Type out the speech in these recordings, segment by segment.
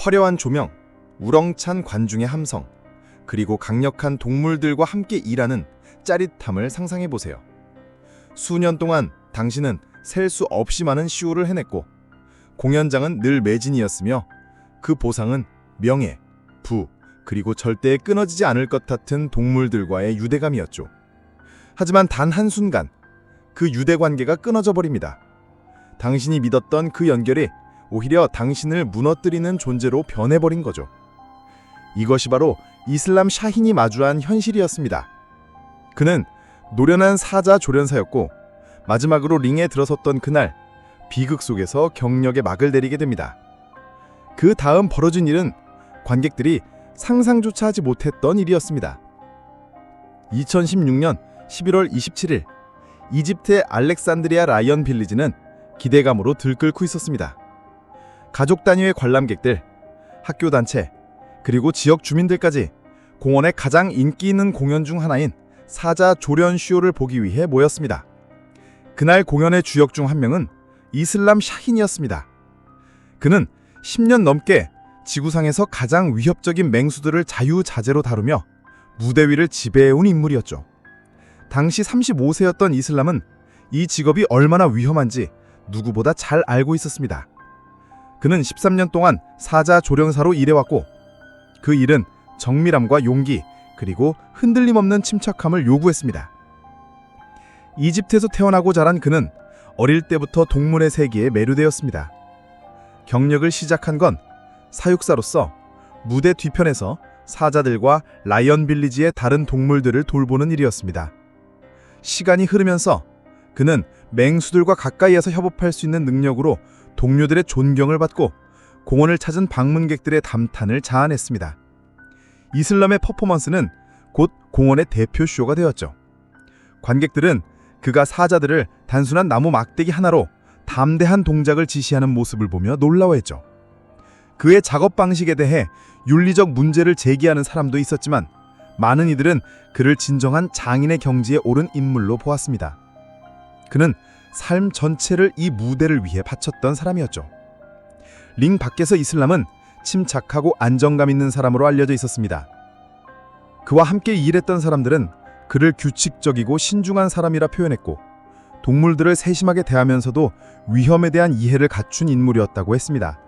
화려한 조명, 우렁찬 관중의 함성, 그리고 강력한 동물들과 함께 일하는 짜릿함을 상상해 보세요. 수년 동안 당신은 셀 수 없이 많은 쇼를 해냈고 공연장은 늘 매진이었으며 그 보상은 명예, 부, 그리고 절대 끊어지지 않을 것 같은 동물들과의 유대감이었죠. 하지만 단 한순간 그 유대 관계가 끊어져 버립니다. 당신이 믿었던 그 연결이 오히려 당신을 무너뜨리는 존재로 변해버린 거죠. 이것이 바로 이슬람 샤힌이 마주한 현실이었습니다. 그는 노련한 사자 조련사였고 마지막으로 링에 들어섰던 그날 비극 속에서 경력의 막을 내리게 됩니다. 그 다음 벌어진 일은 관객들이 상상조차 하지 못했던 일이었습니다. 2016년 11월 27일 이집트의 알렉산드리아 라이언 빌리지는 기대감으로 들끓고 있었습니다. 가족 단위의 관람객들, 학교 단체, 그리고 지역 주민들까지 공원의 가장 인기 있는 공연 중 하나인 사자 조련 쇼를 보기 위해 모였습니다. 그날 공연의 주역 중 한 명은 이슬람 샤힌이었습니다. 그는 10년 넘게 지구상에서 가장 위협적인 맹수들을 자유자재로 다루며 무대 위를 지배해온 인물이었죠. 당시 35세였던 이슬람은 이 직업이 얼마나 위험한지 누구보다 잘 알고 있었습니다. 그는 13년 동안 사자 조련사로 일해왔고 그 일은 정밀함과 용기 그리고 흔들림 없는 침착함을 요구했습니다. 이집트에서 태어나고 자란 그는 어릴 때부터 동물의 세계에 매료되었습니다. 경력을 시작한 건 사육사로서 무대 뒤편에서 사자들과 라이언 빌리지의 다른 동물들을 돌보는 일이었습니다. 시간이 흐르면서 그는 맹수들과 가까이에서 협업할 수 있는 능력으로 동료들의 존경을 받고 공원을 찾은 방문객들의 감탄을 자아냈습니다. 이슬람의 퍼포먼스는 곧 공원의 대표 쇼가 되었죠. 관객들은 그가 사자들을 단순한 나무 막대기 하나로 담대한 동작을 지시하는 모습을 보며 놀라워했죠. 그의 작업 방식에 대해 윤리적 문제를 제기하는 사람도 있었지만 많은 이들은 그를 진정한 장인의 경지에 오른 인물로 보았습니다. 그는 삶 전체를 이 무대를 위해 바쳤던 사람이었죠. 링 밖에서 이슬람은 침착하고 안정감 있는 사람으로 알려져 있었습니다. 그와 함께 일했던 사람들은 그를 규칙적이고 신중한 사람이라 표현했고 동물들을 세심하게 대하면서도 위험에 대한 이해를 갖춘 인물이었다고 했습니다.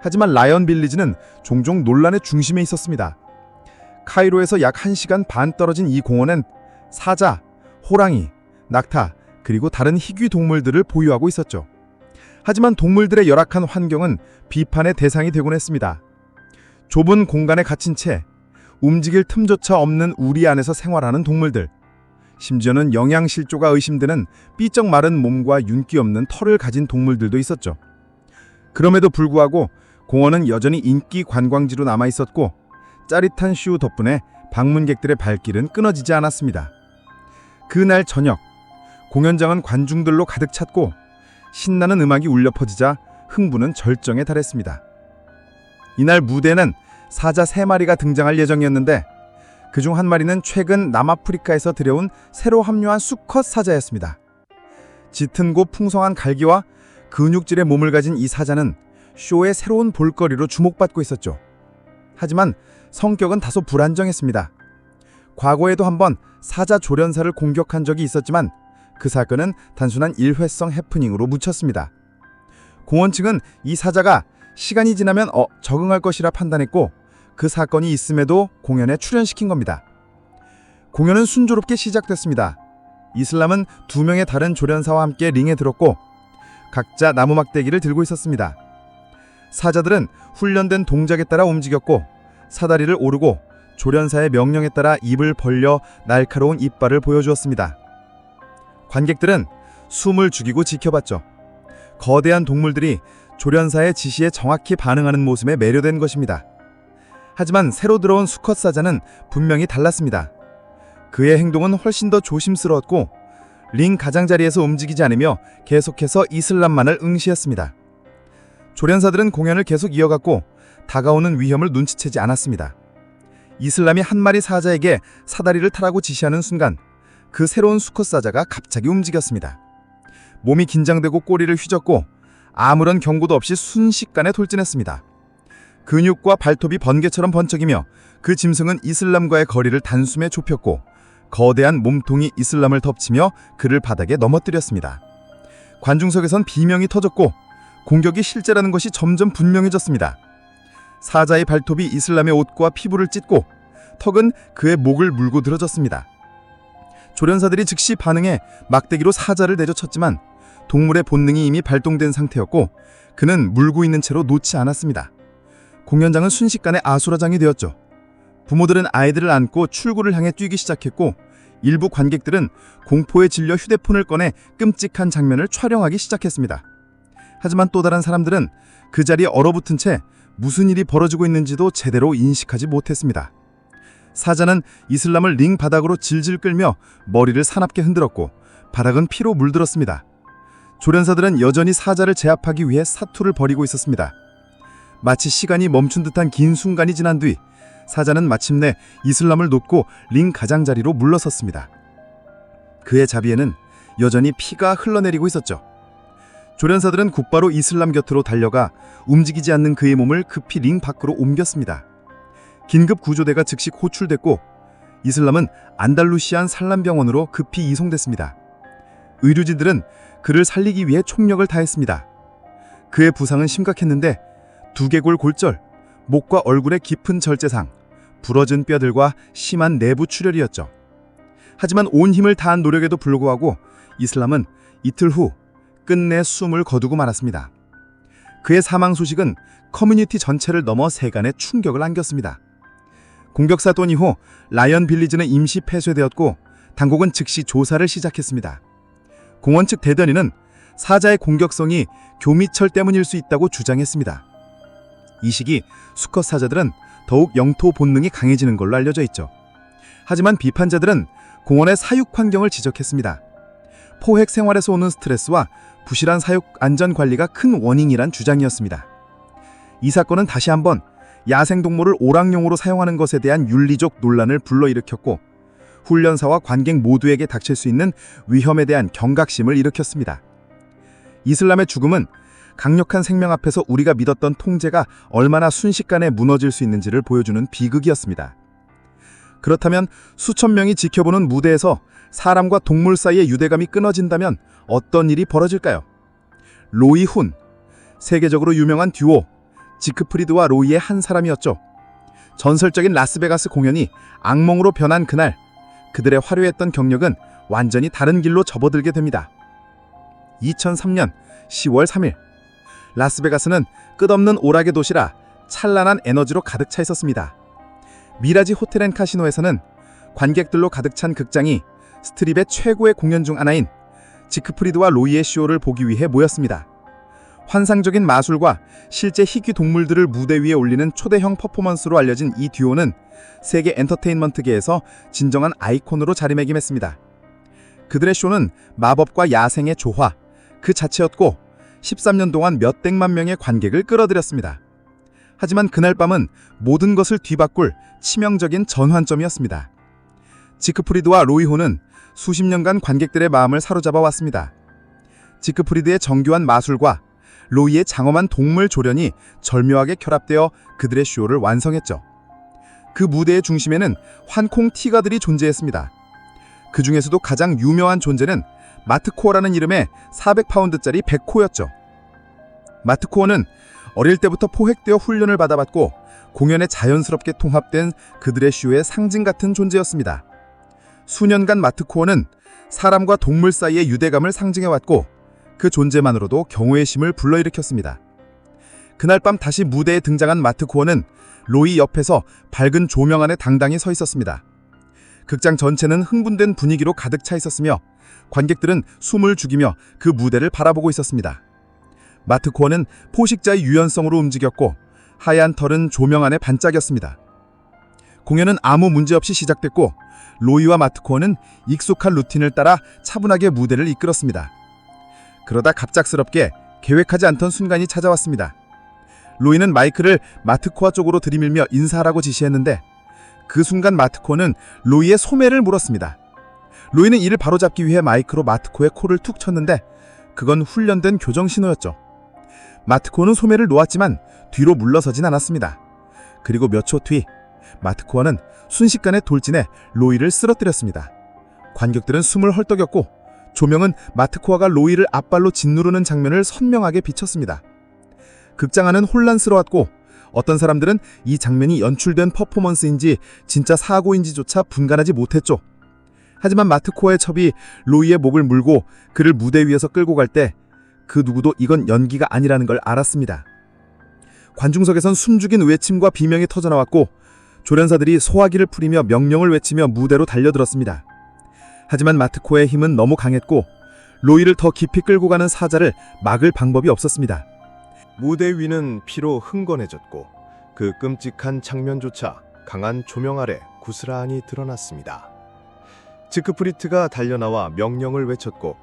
하지만 라이언 빌리지는 종종 논란의 중심에 있었습니다. 카이로에서 약 1시간 반 떨어진 이 공원엔 사자, 호랑이, 낙타, 그리고 다른 희귀 동물들을 보유하고 있었죠. 하지만 동물들의 열악한 환경은 비판의 대상이 되곤 했습니다. 좁은 공간에 갇힌 채 움직일 틈조차 없는 우리 안에서 생활하는 동물들, 심지어는 영양실조가 의심되는 삐쩍 마른 몸과 윤기 없는 털을 가진 동물들도 있었죠. 그럼에도 불구하고 공원은 여전히 인기 관광지로 남아 있었고 짜릿한 쇼 덕분에 방문객들의 발길은 끊어지지 않았습니다. 그날 저녁, 공연장은 관중들로 가득 찼고 신나는 음악이 울려 퍼지자 흥부는 절정에 달했습니다. 이날 무대는 사자 3마리가 등장할 예정이었는데 그중 한 마리는 최근 남아프리카에서 들여온 새로 합류한 수컷 사자였습니다. 짙은고 풍성한 갈기와 근육질의 몸을 가진 이 사자는 쇼의 새로운 볼거리로 주목받고 있었죠. 하지만 성격은 다소 불안정했습니다. 과거에도 한번 사자 조련사를 공격한 적이 있었지만 그 사건은 단순한 일회성 해프닝으로 묻혔습니다. 공원 측은 이 사자가 시간이 지나면 적응할 것이라 판단했고 그 사건이 있음에도 공연에 출연시킨 겁니다. 공연은 순조롭게 시작됐습니다. 이슬람은 2명의 다른 조련사와 함께 링에 들었고 각자 나무 막대기를 들고 있었습니다. 사자들은 훈련된 동작에 따라 움직였고 사다리를 오르고 조련사의 명령에 따라 입을 벌려 날카로운 이빨을 보여주었습니다. 관객들은 숨을 죽이고 지켜봤죠. 거대한 동물들이 조련사의 지시에 정확히 반응하는 모습에 매료된 것입니다. 하지만 새로 들어온 수컷 사자는 분명히 달랐습니다. 그의 행동은 훨씬 더 조심스러웠고 링 가장자리에서 움직이지 않으며 계속해서 이슬람만을 응시했습니다. 조련사들은 공연을 계속 이어갔고 다가오는 위험을 눈치채지 않았습니다. 이슬람이 한 마리 사자에게 사다리를 타라고 지시하는 순간 그 새로운 수컷 사자가 갑자기 움직였습니다. 몸이 긴장되고 꼬리를 휘젓고 아무런 경고도 없이 순식간에 돌진했습니다. 근육과 발톱이 번개처럼 번쩍이며 그 짐승은 이슬람과의 거리를 단숨에 좁혔고 거대한 몸통이 이슬람을 덮치며 그를 바닥에 넘어뜨렸습니다. 관중석에선 비명이 터졌고 공격이 실제라는 것이 점점 분명해졌습니다. 사자의 발톱이 이슬람의 옷과 피부를 찢고 턱은 그의 목을 물고 늘어졌습니다. 조련사들이 즉시 반응해 막대기로 사자를 내려쳤지만 동물의 본능이 이미 발동된 상태였고 그는 물고 있는 채로 놓지 않았습니다. 공연장은 순식간에 아수라장이 되었죠. 부모들은 아이들을 안고 출구를 향해 뛰기 시작했고 일부 관객들은 공포에 질려 휴대폰을 꺼내 끔찍한 장면을 촬영하기 시작했습니다. 하지만 또 다른 사람들은 그 자리에 얼어붙은 채 무슨 일이 벌어지고 있는지도 제대로 인식하지 못했습니다. 사자는 이슬람을 링 바닥으로 질질 끌며 머리를 사납게 흔들었고 바닥은 피로 물들었습니다. 조련사들은 여전히 사자를 제압하기 위해 사투를 벌이고 있었습니다. 마치 시간이 멈춘 듯한 긴 순간이 지난 뒤 사자는 마침내 이슬람을 놓고 링 가장자리로 물러섰습니다. 그의 자비에는 여전히 피가 흘러내리고 있었죠. 조련사들은 곧바로 이슬람 곁으로 달려가 움직이지 않는 그의 몸을 급히 링 밖으로 옮겼습니다. 긴급 구조대가 즉시 호출됐고 이슬람은 안달루시안 산란병원으로 급히 이송됐습니다. 의료진들은 그를 살리기 위해 총력을 다했습니다. 그의 부상은 심각했는데 두개골 골절, 목과 얼굴에 깊은 절제상, 부러진 뼈들과 심한 내부 출혈이었죠. 하지만 온 힘을 다한 노력에도 불구하고 이슬람은 이틀 후 끝내 숨을 거두고 말았습니다. 그의 사망 소식은 커뮤니티 전체를 넘어 세간에 충격을 안겼습니다. 공격 사건 이후 라이언 빌리지는 임시 폐쇄되었고 당국은 즉시 조사를 시작했습니다. 공원 측 대변인은 사자의 공격성이 교미철 때문일 수 있다고 주장했습니다. 이 시기 수컷 사자들은 더욱 영토 본능이 강해지는 걸로 알려져 있죠. 하지만 비판자들은 공원의 사육 환경을 지적했습니다. 포획 생활에서 오는 스트레스와 부실한 사육 안전 관리가 큰 원인이란 주장이었습니다. 이 사건은 다시 한번 야생동물을 오락용으로 사용하는 것에 대한 윤리적 논란을 불러일으켰고 훈련사와 관객 모두에게 닥칠 수 있는 위험에 대한 경각심을 일으켰습니다. 이슬람의 죽음은 강력한 생명 앞에서 우리가 믿었던 통제가 얼마나 순식간에 무너질 수 있는지를 보여주는 비극이었습니다. 그렇다면 수천 명이 지켜보는 무대에서 사람과 동물 사이의 유대감이 끊어진다면 어떤 일이 벌어질까요? 로이 훈, 세계적으로 유명한 듀오 지크프리드와 로이의 한 사람이었죠. 전설적인 라스베가스 공연이 악몽으로 변한 그날 그들의 화려했던 경력은 완전히 다른 길로 접어들게 됩니다. 2003년 10월 3일 라스베가스는 끝없는 오락의 도시라 찬란한 에너지로 가득 차 있었습니다. 미라지 호텔 앤 카시노에서는 관객들로 가득 찬 극장이 스트립의 최고의 공연 중 하나인 지크프리드와 로이의 쇼를 보기 위해 모였습니다. 환상적인 마술과 실제 희귀 동물들을 무대 위에 올리는 초대형 퍼포먼스로 알려진 이 듀오는 세계 엔터테인먼트계에서 진정한 아이콘으로 자리매김했습니다. 그들의 쇼는 마법과 야생의 조화 그 자체였고 13년 동안 몇백만 명의 관객을 끌어들였습니다. 하지만 그날 밤은 모든 것을 뒤바꿀 치명적인 전환점이었습니다. 지크프리드와 로이호는 수십 년간 관객들의 마음을 사로잡아 왔습니다. 지크프리드의 정교한 마술과 로이의 장엄한 동물 조련이 절묘하게 결합되어 그들의 쇼를 완성했죠. 그 무대의 중심에는 환콩 티가들이 존재했습니다. 그 중에서도 가장 유명한 존재는 마트코어라는 이름의 400파운드짜리 백호였죠. 마트코어는 어릴 때부터 포획되어 훈련을 받아봤고 공연에 자연스럽게 통합된 그들의 쇼의 상징 같은 존재였습니다. 수년간 마트코어는 사람과 동물 사이의 유대감을 상징해왔고 그 존재만으로도 경외의 심을 불러일으켰습니다. 그날 밤 다시 무대에 등장한 마트코어는 로이 옆에서 밝은 조명 안에 당당히 서 있었습니다. 극장 전체는 흥분된 분위기로 가득 차 있었으며 관객들은 숨을 죽이며 그 무대를 바라보고 있었습니다. 마트코어는 포식자의 유연성으로 움직였고 하얀 털은 조명 안에 반짝였습니다. 공연은 아무 문제 없이 시작됐고 로이와 마트코어는 익숙한 루틴을 따라 차분하게 무대를 이끌었습니다. 그러다 갑작스럽게 계획하지 않던 순간이 찾아왔습니다. 로이는 마이크를 마트코어 쪽으로 들이밀며 인사하라고 지시했는데 그 순간 마트코어는 로이의 소매를 물었습니다. 로이는 이를 바로잡기 위해 마이크로 마트코어의 코를 툭 쳤는데 그건 훈련된 교정 신호였죠. 마트코어는 소매를 놓았지만 뒤로 물러서진 않았습니다. 그리고 몇 초 뒤 마트코어는 순식간에 돌진해 로이를 쓰러뜨렸습니다. 관객들은 숨을 헐떡였고 조명은 마트코어가 로이를 앞발로 짓누르는 장면을 선명하게 비췄습니다. 극장 안은 혼란스러웠고 어떤 사람들은 이 장면이 연출된 퍼포먼스인지 진짜 사고인지조차 분간하지 못했죠. 하지만 마트코어의 첩이 로이의 목을 물고 그를 무대 위에서 끌고 갈 때 그 누구도 이건 연기가 아니라는 걸 알았습니다. 관중석에선 숨죽인 외침과 비명이 터져나왔고 조련사들이 소화기를 풀이며 명령을 외치며 무대로 달려들었습니다. 하지만 마트코어의 힘은 너무 강했고 로이를 더 깊이 끌고 가는 사자를 막을 방법이 없었습니다. 무대 위는 피로 흥건해졌고 그 끔찍한 장면조차 강한 조명 아래 고스란히 드러났습니다. 지크프리트가 달려나와 명령을 외쳤고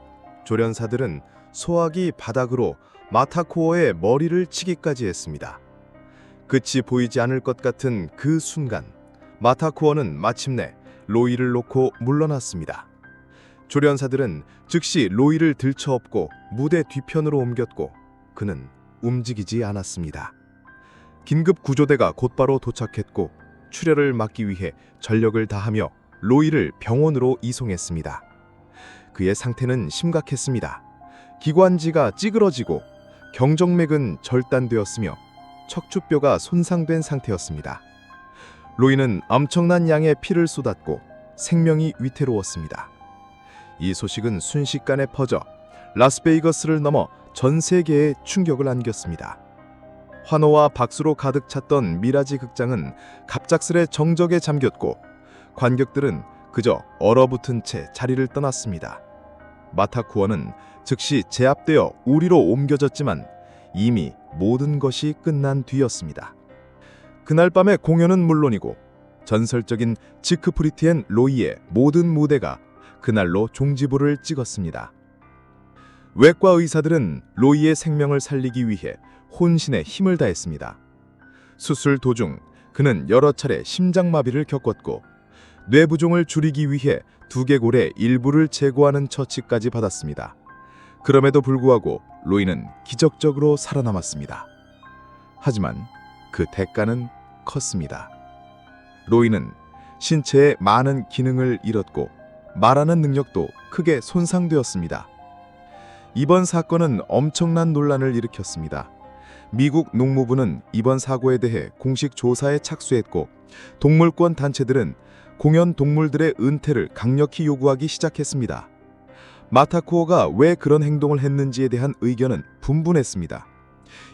조련사들은 소화기 바닥으로 마타코어의 머리를 치기까지 했습니다. 끝이 보이지 않을 것 같은 그 순간 마타코어는 마침내 로이를 놓고 물러났습니다. 조련사들은 즉시 로이를 들쳐업고 무대 뒤편으로 옮겼고 그는 움직이지 않았습니다. 긴급 구조대가 곧바로 도착했고 출혈을 막기 위해 전력을 다하며 로이를 병원으로 이송했습니다. 그의 상태는 심각했습니다. 기관지가 찌그러지고 경정맥은 절단되었으며 척추뼈가 손상된 상태였습니다. 로이는 엄청난 양의 피를 쏟았고 생명이 위태로웠습니다. 이 소식은 순식간에 퍼져 라스베이거스를 넘어 전 세계에 충격을 안겼습니다. 환호와 박수로 가득 찼던 미라지 극장은 갑작스레 정적에 잠겼고 관객들은 그저 얼어붙은 채 자리를 떠났습니다. 마타코어는 즉시 제압되어 우리로 옮겨졌지만 이미 모든 것이 끝난 뒤였습니다. 그날 밤의 공연은 물론이고 전설적인 지크프리트앤 로이의 모든 무대가 그날로 종지부를 찍었습니다. 외과 의사들은 로이의 생명을 살리기 위해 혼신의 힘을 다했습니다. 수술 도중 그는 여러 차례 심장마비를 겪었고 뇌부종을 줄이기 위해 두개골의 일부를 제거하는 처치까지 받았습니다. 그럼에도 불구하고 로이는 기적적으로 살아남았습니다. 하지만 그 대가는 컸습니다. 로이는 신체의 많은 기능을 잃었고 말하는 능력도 크게 손상되었습니다. 이번 사건은 엄청난 논란을 일으켰습니다. 미국 농무부는 이번 사고에 대해 공식 조사에 착수했고 동물권 단체들은 공연 동물들의 은퇴를 강력히 요구하기 시작했습니다. 마타코어가 왜 그런 행동을 했는지에 대한 의견은 분분했습니다.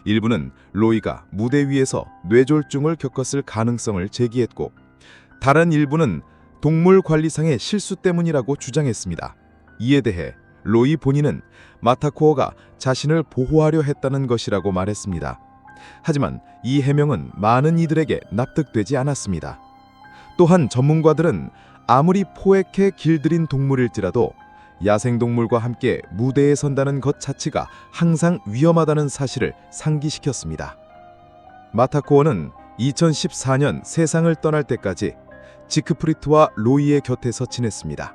일부는 로이가 무대 위에서 뇌졸중을 겪었을 가능성을 제기했고 다른 일부는 동물 관리상의 실수 때문이라고 주장했습니다. 이에 대해 로이 본인은 마타코어가 자신을 보호하려 했다는 것이라고 말했습니다. 하지만 이 해명은 많은 이들에게 납득되지 않았습니다. 또한 전문가들은 아무리 포획해 길들인 동물일지라도 야생동물과 함께 무대에 선다는 것 자체가 항상 위험하다는 사실을 상기시켰습니다. 마타코어는 2014년 세상을 떠날 때까지 지크프리트와 로이의 곁에서 지냈습니다.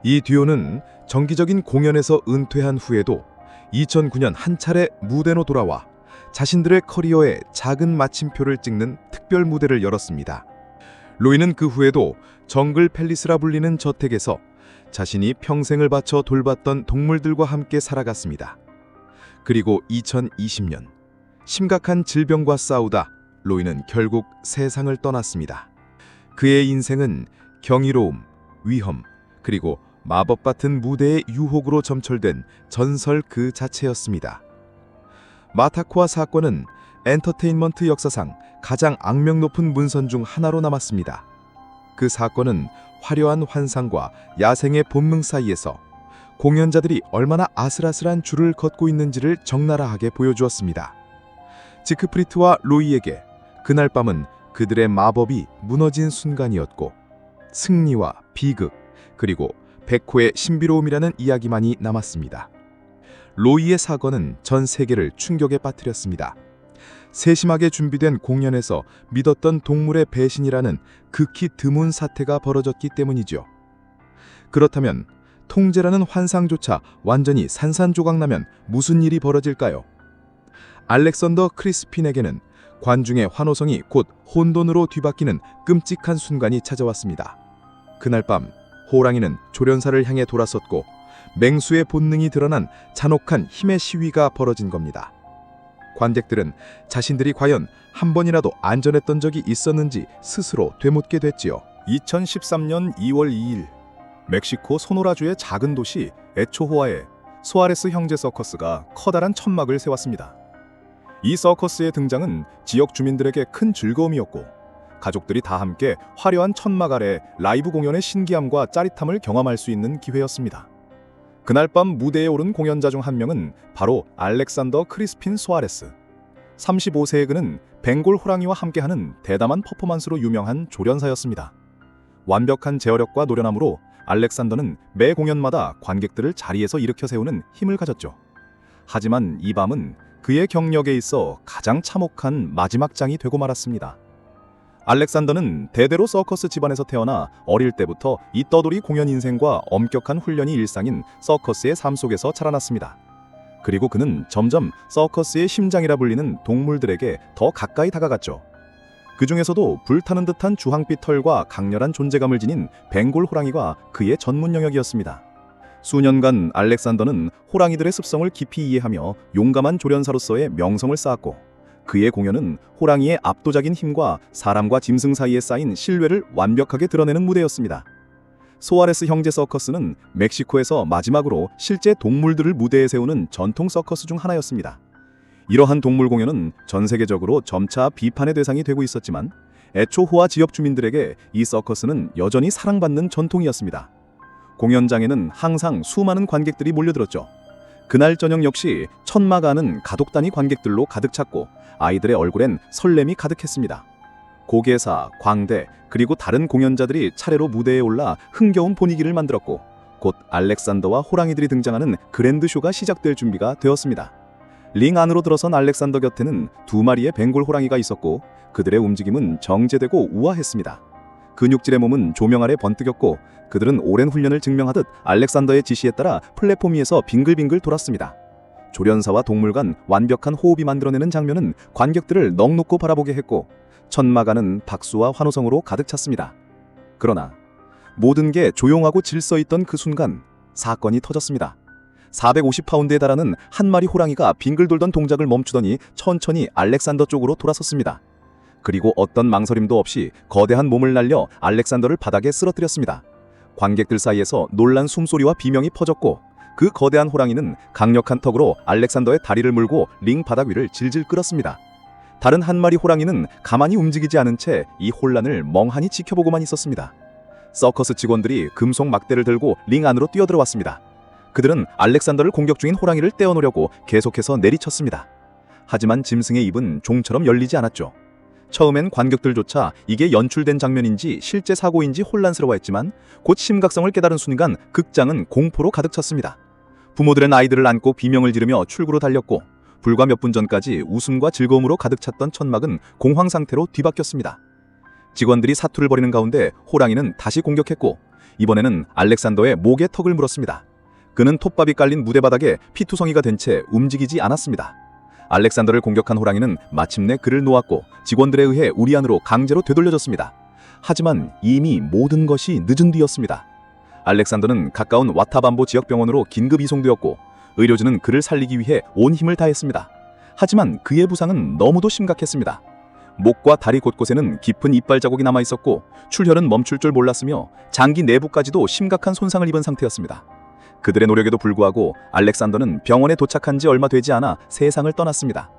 이 듀오는 정기적인 공연에서 은퇴한 후에도 2009년 한 차례 무대로 돌아와 자신들의 커리어에 작은 마침표를 찍는 특별 무대를 열었습니다. 로이는 그 후에도 정글 팰리스라 불리는 저택에서 자신이 평생을 바쳐 돌봤던 동물들과 함께 살아갔습니다. 그리고 2020년 심각한 질병과 싸우다 로이는 결국 세상을 떠났습니다. 그의 인생은 경이로움, 위험, 그리고 마법 같은 무대의 유혹으로 점철된 전설 그 자체였습니다. 마타코아 사건은 엔터테인먼트 역사상 가장 악명 높은 문선 중 하나로 남았습니다. 그 사건은 화려한 환상과 야생의 본능 사이에서 공연자들이 얼마나 아슬아슬한 줄을 걷고 있는지를 적나라하게 보여주었습니다. 지크프리트와 로이에게 그날 밤은 그들의 마법이 무너진 순간이었고 승리와 비극 그리고 백호의 신비로움이라는 이야기만이 남았습니다. 로이의 사건은 전 세계를 충격에 빠뜨렸습니다. 세심하게 준비된 공연에서 믿었던 동물의 배신이라는 극히 드문 사태가 벌어졌기 때문이죠. 그렇다면 통제라는 환상조차 완전히 산산조각나면 무슨 일이 벌어질까요? 알렉산더 크리스핀에게는 관중의 환호성이 곧 혼돈으로 뒤바뀌는 끔찍한 순간이 찾아왔습니다. 그날 밤 호랑이는 조련사를 향해 돌아섰고 맹수의 본능이 드러난 잔혹한 힘의 시위가 벌어진 겁니다. 관객들은 자신들이 과연 한 번이라도 안전했던 적이 있었는지 스스로 되묻게 됐지요. 2013년 2월 2일 멕시코 소노라주의 작은 도시 에초호아에 소아레스 형제 서커스가 커다란 천막을 세웠습니다. 이 서커스의 등장은 지역 주민들에게 큰 즐거움이었고 가족들이 다 함께 화려한 천막 아래 라이브 공연의 신기함과 짜릿함을 경험할 수 있는 기회였습니다. 그날 밤 무대에 오른 공연자 중 한 명은 바로 알렉산더 크리스핀 소아레스. 35세의 그는 벵골 호랑이와 함께하는 대담한 퍼포먼스로 유명한 조련사였습니다. 완벽한 제어력과 노련함으로 알렉산더는 매 공연마다 관객들을 자리에서 일으켜 세우는 힘을 가졌죠. 하지만 이 밤은 그의 경력에 있어 가장 참혹한 마지막 장이 되고 말았습니다. 알렉산더는 대대로 서커스 집안에서 태어나 어릴 때부터 이 떠돌이 공연 인생과 엄격한 훈련이 일상인 서커스의 삶 속에서 자라났습니다. 그리고 그는 점점 서커스의 심장이라 불리는 동물들에게 더 가까이 다가갔죠. 그 중에서도 불타는 듯한 주황빛 털과 강렬한 존재감을 지닌 벵골 호랑이가 그의 전문 영역이었습니다. 수년간 알렉산더는 호랑이들의 습성을 깊이 이해하며 용감한 조련사로서의 명성을 쌓았고 그의 공연은 호랑이의 압도적인 힘과 사람과 짐승 사이에 쌓인 신뢰를 완벽하게 드러내는 무대였습니다. 소아레스 형제 서커스는 멕시코에서 마지막으로 실제 동물들을 무대에 세우는 전통 서커스 중 하나였습니다. 이러한 동물 공연은 전 세계적으로 점차 비판의 대상이 되고 있었지만 에초호아 지역 주민들에게 이 서커스는 여전히 사랑받는 전통이었습니다. 공연장에는 항상 수많은 관객들이 몰려들었죠. 그날 저녁 역시 천막 안은 가족 단위 관객들로 가득 찼고 아이들의 얼굴엔 설렘이 가득했습니다. 고개사, 광대, 그리고 다른 공연자들이 차례로 무대에 올라 흥겨운 분위기를 만들었고 곧 알렉산더와 호랑이들이 등장하는 그랜드쇼가 시작될 준비가 되었습니다. 링 안으로 들어선 알렉산더 곁에는 두 마리의 벵골 호랑이가 있었고 그들의 움직임은 정제되고 우아했습니다. 근육질의 몸은 조명 아래 번뜩였고 그들은 오랜 훈련을 증명하듯 알렉산더의 지시에 따라 플랫폼 위에서 빙글빙글 돌았습니다. 조련사와 동물 간 완벽한 호흡이 만들어내는 장면은 관객들을 넋놓고 바라보게 했고 천막 안은 박수와 환호성으로 가득 찼습니다. 그러나 모든 게 조용하고 질서있던 그 순간 사건이 터졌습니다. 450파운드에 달하는 한 마리 호랑이가 빙글 돌던 동작을 멈추더니 천천히 알렉산더 쪽으로 돌아섰습니다. 그리고 어떤 망설임도 없이 거대한 몸을 날려 알렉산더를 바닥에 쓰러뜨렸습니다. 관객들 사이에서 놀란 숨소리와 비명이 퍼졌고 그 거대한 호랑이는 강력한 턱으로 알렉산더의 다리를 물고 링 바닥 위를 질질 끌었습니다. 다른 한 마리 호랑이는 가만히 움직이지 않은 채 이 혼란을 멍하니 지켜보고만 있었습니다. 서커스 직원들이 금속 막대를 들고 링 안으로 뛰어들어왔습니다. 그들은 알렉산더를 공격 중인 호랑이를 떼어놓으려고 계속해서 내리쳤습니다. 하지만 짐승의 입은 종처럼 열리지 않았죠. 처음엔 관객들조차 이게 연출된 장면인지 실제 사고인지 혼란스러워했지만 곧 심각성을 깨달은 순간 극장은 공포로 가득 찼습니다. 부모들은 아이들을 안고 비명을 지르며 출구로 달렸고 불과 몇 분 전까지 웃음과 즐거움으로 가득 찼던 천막은 공황 상태로 뒤바뀌었습니다. 직원들이 사투를 벌이는 가운데 호랑이는 다시 공격했고 이번에는 알렉산더의 목에 턱을 물었습니다. 그는 톱밥이 깔린 무대 바닥에 피투성이가 된 채 움직이지 않았습니다. 알렉산더를 공격한 호랑이는 마침내 그를 놓았고 직원들에 의해 우리 안으로 강제로 되돌려졌습니다. 하지만 이미 모든 것이 늦은 뒤였습니다. 알렉산더는 가까운 와타밤보 지역병원으로 긴급 이송되었고 의료진은 그를 살리기 위해 온 힘을 다했습니다. 하지만 그의 부상은 너무도 심각했습니다. 목과 다리 곳곳에는 깊은 이빨 자국이 남아있었고 출혈은 멈출 줄 몰랐으며 장기 내부까지도 심각한 손상을 입은 상태였습니다. 그들의 노력에도 불구하고 알렉산더는 병원에 도착한 지 얼마 되지 않아 세상을 떠났습니다.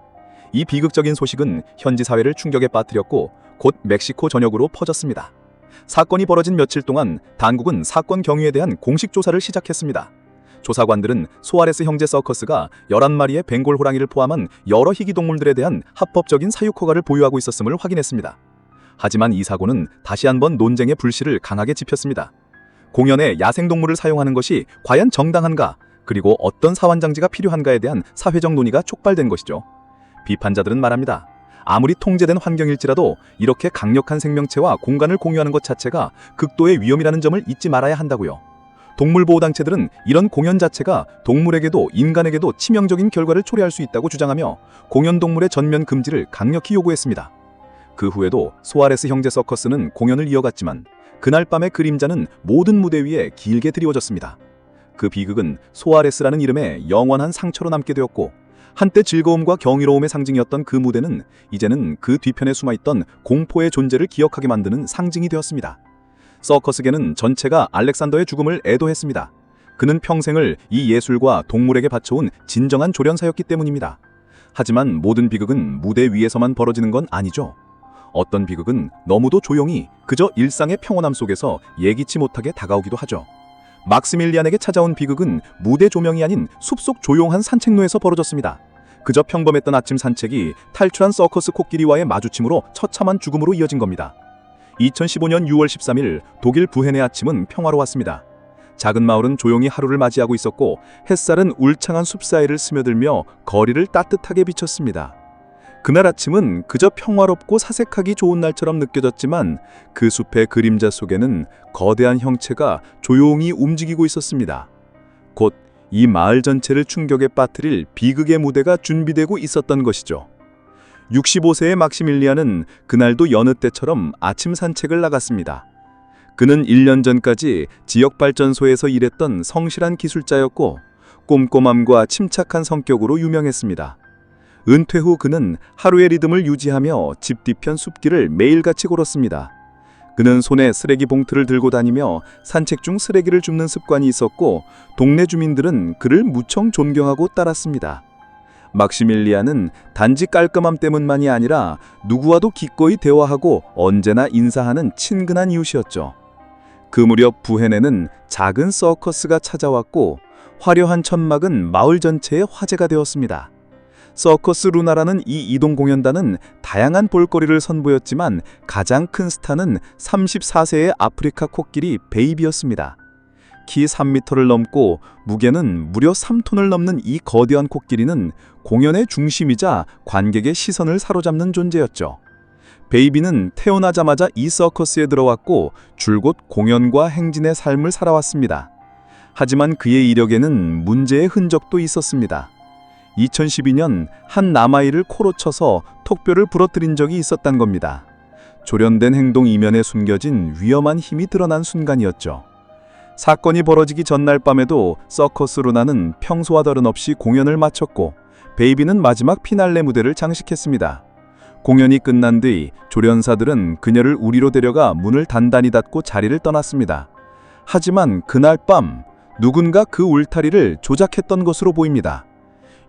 이 비극적인 소식은 현지 사회를 충격에 빠뜨렸고 곧 멕시코 전역으로 퍼졌습니다. 사건이 벌어진 며칠 동안 당국은 사건 경위에 대한 공식 조사를 시작했습니다. 조사관들은 소아레스 형제 서커스가 11마리의 벵골 호랑이를 포함한 여러 희귀 동물들에 대한 합법적인 사육 허가를 보유하고 있었음을 확인했습니다. 하지만 이 사고는 다시 한번 논쟁의 불씨를 강하게 지폈습니다. 공연에 야생동물을 사용하는 것이 과연 정당한가, 그리고 어떤 사환장지가 필요한가에 대한 사회적 논의가 촉발된 것이죠. 비판자들은 말합니다. 아무리 통제된 환경일지라도 이렇게 강력한 생명체와 공간을 공유하는 것 자체가 극도의 위험이라는 점을 잊지 말아야 한다고요. 동물보호단체들은 이런 공연 자체가 동물에게도 인간에게도 치명적인 결과를 초래할 수 있다고 주장하며 공연 동물의 전면 금지를 강력히 요구했습니다. 그 후에도 소아레스 형제 서커스는 공연을 이어갔지만 그날 밤의 그림자는 모든 무대 위에 길게 드리워졌습니다. 그 비극은 소아레스라는 이름에 영원한 상처로 남게 되었고, 한때 즐거움과 경이로움의 상징이었던 그 무대는 이제는 그 뒤편에 숨어있던 공포의 존재를 기억하게 만드는 상징이 되었습니다. 서커스계는 전체가 알렉산더의 죽음을 애도했습니다. 그는 평생을 이 예술과 동물에게 바쳐온 진정한 조련사였기 때문입니다. 하지만 모든 비극은 무대 위에서만 벌어지는 건 아니죠. 어떤 비극은 너무도 조용히 그저 일상의 평온함 속에서 예기치 못하게 다가오기도 하죠. 막스밀리안에게 찾아온 비극은 무대 조명이 아닌 숲속 조용한 산책로에서 벌어졌습니다. 그저 평범했던 아침 산책이 탈출한 서커스 코끼리와의 마주침으로 처참한 죽음으로 이어진 겁니다. 2015년 6월 13일 독일 부헨의 아침은 평화로웠습니다. 작은 마을은 조용히 하루를 맞이하고 있었고, 햇살은 울창한 숲 사이를 스며들며 거리를 따뜻하게 비쳤습니다. 그날 아침은 그저 평화롭고 사색하기 좋은 날처럼 느껴졌지만 그 숲의 그림자 속에는 거대한 형체가 조용히 움직이고 있었습니다. 곧 이 마을 전체를 충격에 빠뜨릴 비극의 무대가 준비되고 있었던 것이죠. 65세의 막시밀리안은 그날도 여느 때처럼 아침 산책을 나갔습니다. 그는 1년 전까지 지역발전소에서 일했던 성실한 기술자였고, 꼼꼼함과 침착한 성격으로 유명했습니다. 은퇴 후 그는 하루의 리듬을 유지하며 집 뒤편 숲길을 매일같이 걸었습니다. 그는 손에 쓰레기 봉투를 들고 다니며 산책 중 쓰레기를 줍는 습관이 있었고, 동네 주민들은 그를 무척 존경하고 따랐습니다. 막시밀리안은 단지 깔끔함 때문만이 아니라 누구와도 기꺼이 대화하고 언제나 인사하는 친근한 이웃이었죠. 그 무렵 부헨에는 작은 서커스가 찾아왔고, 화려한 천막은 마을 전체의 화제가 되었습니다. 서커스 루나라는 이 이동 공연단은 다양한 볼거리를 선보였지만 가장 큰 스타는 34세의 아프리카 코끼리 베이비였습니다. 키 3m를 넘고 무게는 무려 3톤을 넘는 이 거대한 코끼리는 공연의 중심이자 관객의 시선을 사로잡는 존재였죠. 베이비는 태어나자마자 이 서커스에 들어왔고 줄곧 공연과 행진의 삶을 살아왔습니다. 하지만 그의 이력에는 문제의 흔적도 있었습니다. 2012년 한 남아이를 코로 쳐서 톡뼈를 부러뜨린 적이 있었단 겁니다. 조련된 행동 이면에 숨겨진 위험한 힘이 드러난 순간이었죠. 사건이 벌어지기 전날 밤에도 서커스 루나는 평소와 다름없이 공연을 마쳤고, 베이비는 마지막 피날레 무대를 장식했습니다. 공연이 끝난 뒤 조련사들은 그녀를 우리로 데려가 문을 단단히 닫고 자리를 떠났습니다. 하지만 그날 밤 누군가 그 울타리를 조작했던 것으로 보입니다.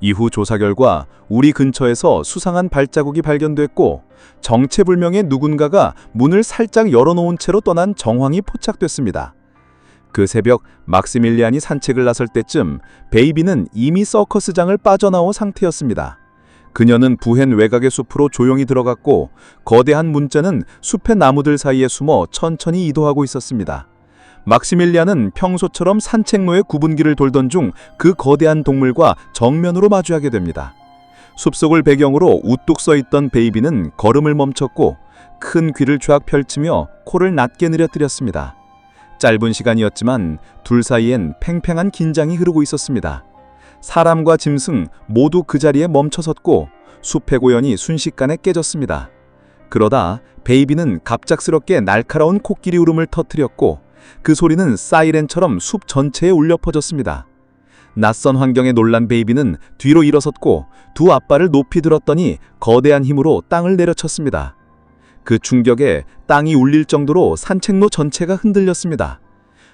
이후 조사 결과 우리 근처에서 수상한 발자국이 발견됐고, 정체불명의 누군가가 문을 살짝 열어놓은 채로 떠난 정황이 포착됐습니다. 그 새벽 막시밀리안이 산책을 나설 때쯤 베이비는 이미 서커스장을 빠져나온 상태였습니다. 그녀는 부헨 외곽의 숲으로 조용히 들어갔고, 거대한 문자는 숲의 나무들 사이에 숨어 천천히 이동하고 있었습니다. 막시밀리안은 평소처럼 산책로의 구분기를 돌던 중 그 거대한 동물과 정면으로 마주하게 됩니다. 숲속을 배경으로 우뚝 서 있던 베이비는 걸음을 멈췄고 큰 귀를 쫙 펼치며 코를 낮게 느려뜨렸습니다. 짧은 시간이었지만 둘 사이엔 팽팽한 긴장이 흐르고 있었습니다. 사람과 짐승 모두 그 자리에 멈춰섰고 숲의 고연이 순식간에 깨졌습니다. 그러다 베이비는 갑작스럽게 날카로운 코끼리 울음을 터뜨렸고, 그 소리는 사이렌처럼 숲 전체에 울려 퍼졌습니다. 낯선 환경에 놀란 베이비는 뒤로 일어섰고 두 앞발을 높이 들었더니 거대한 힘으로 땅을 내려쳤습니다. 그 충격에 땅이 울릴 정도로 산책로 전체가 흔들렸습니다.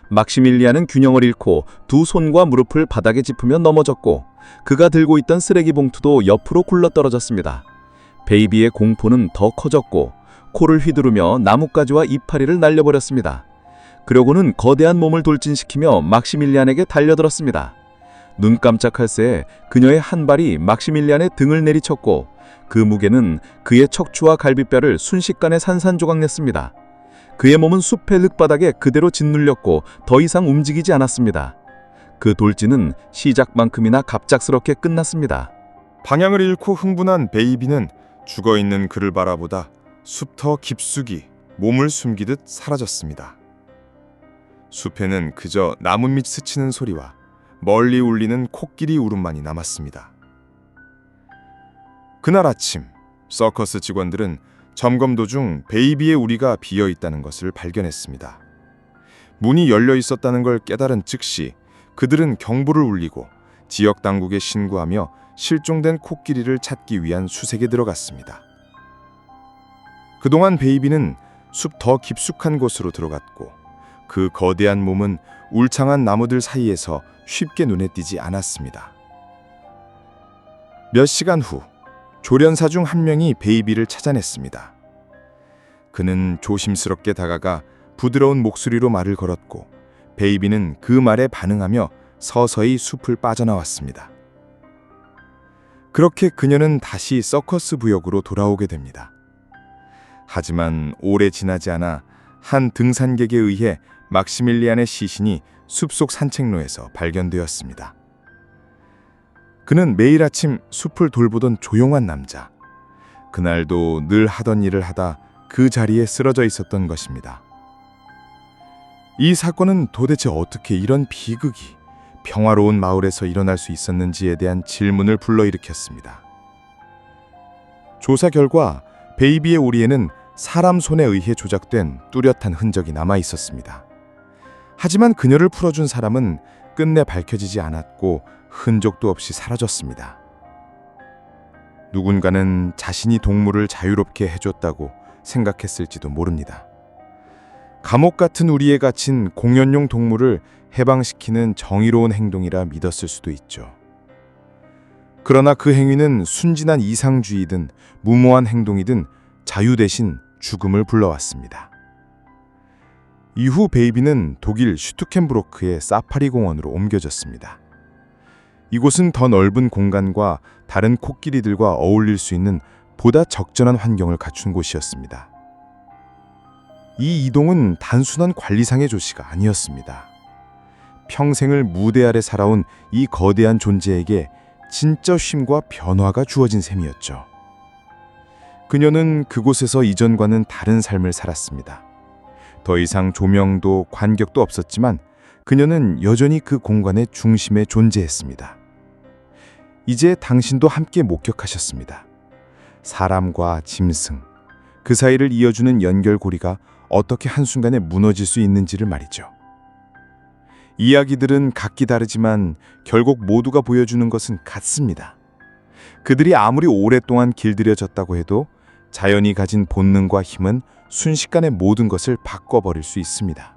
막시밀리안은 균형을 잃고 두 손과 무릎을 바닥에 짚으며 넘어졌고, 그가 들고 있던 쓰레기 봉투도 옆으로 굴러떨어졌습니다. 베이비의 공포는 더 커졌고 코를 휘두르며 나뭇가지와 이파리를 날려버렸습니다. 그러고는 거대한 몸을 돌진시키며 막시밀리안에게 달려들었습니다. 눈 깜짝할 새에 그녀의 한 발이 막시밀리안의 등을 내리쳤고, 그 무게는 그의 척추와 갈비뼈를 순식간에 산산조각냈습니다. 그의 몸은 숲의 흙바닥에 그대로 짓눌렸고 더 이상 움직이지 않았습니다. 그 돌진은 시작만큼이나 갑작스럽게 끝났습니다. 방향을 잃고 흥분한 베이비는 죽어있는 그를 바라보다 숲터 깊숙이 몸을 숨기듯 사라졌습니다. 숲에는 그저 나뭇잎 스치는 소리와 멀리 울리는 코끼리 울음만이 남았습니다. 그날 아침, 서커스 직원들은 점검 도중 베이비의 우리가 비어 있다는 것을 발견했습니다. 문이 열려 있었다는 걸 깨달은 즉시 그들은 경보를 울리고 지역 당국에 신고하며 실종된 코끼리를 찾기 위한 수색에 들어갔습니다. 그동안 베이비는 숲 더 깊숙한 곳으로 들어갔고 그 거대한 몸은 울창한 나무들 사이에서 쉽게 눈에 띄지 않았습니다. 몇 시간 후 조련사 중 한 명이 베이비를 찾아냈습니다. 그는 조심스럽게 다가가 부드러운 목소리로 말을 걸었고 베이비는 그 말에 반응하며 서서히 숲을 빠져나왔습니다. 그렇게 그녀는 다시 서커스 부역으로 돌아오게 됩니다. 하지만 오래 지나지 않아 한 등산객에 의해 막시밀리안의 시신이 숲속 산책로에서 발견되었습니다. 그는 매일 아침 숲을 돌보던 조용한 남자. 그날도 늘 하던 일을 하다 그 자리에 쓰러져 있었던 것입니다. 이 사건은 도대체 어떻게 이런 비극이 평화로운 마을에서 일어날 수 있었는지에 대한 질문을 불러일으켰습니다. 조사 결과 베이비의 오리에는 사람 손에 의해 조작된 뚜렷한 흔적이 남아 있었습니다. 하지만 그녀를 풀어준 사람은 끝내 밝혀지지 않았고 흔적도 없이 사라졌습니다. 누군가는 자신이 동물을 자유롭게 해줬다고 생각했을지도 모릅니다. 감옥 같은 우리에 갇힌 공연용 동물을 해방시키는 정의로운 행동이라 믿었을 수도 있죠. 그러나 그 행위는 순진한 이상주의든 무모한 행동이든 자유 대신 죽음을 불러왔습니다. 이후 베이비는 독일 슈투켄브로크의 사파리 공원으로 옮겨졌습니다. 이곳은 더 넓은 공간과 다른 코끼리들과 어울릴 수 있는 보다 적절한 환경을 갖춘 곳이었습니다. 이 이동은 단순한 관리상의 조치가 아니었습니다. 평생을 무대 아래 살아온 이 거대한 존재에게 진짜 쉼과 변화가 주어진 셈이었죠. 그녀는 그곳에서 이전과는 다른 삶을 살았습니다. 더 이상 조명도 관객도 없었지만 그녀는 여전히 그 공간의 중심에 존재했습니다. 이제 당신도 함께 목격하셨습니다. 사람과 짐승, 그 사이를 이어주는 연결고리가 어떻게 한순간에 무너질 수 있는지를 말이죠. 이야기들은 각기 다르지만 결국 모두가 보여주는 것은 같습니다. 그들이 아무리 오랫동안 길들여졌다고 해도 자연이 가진 본능과 힘은 순식간에 모든 것을 바꿔버릴 수 있습니다.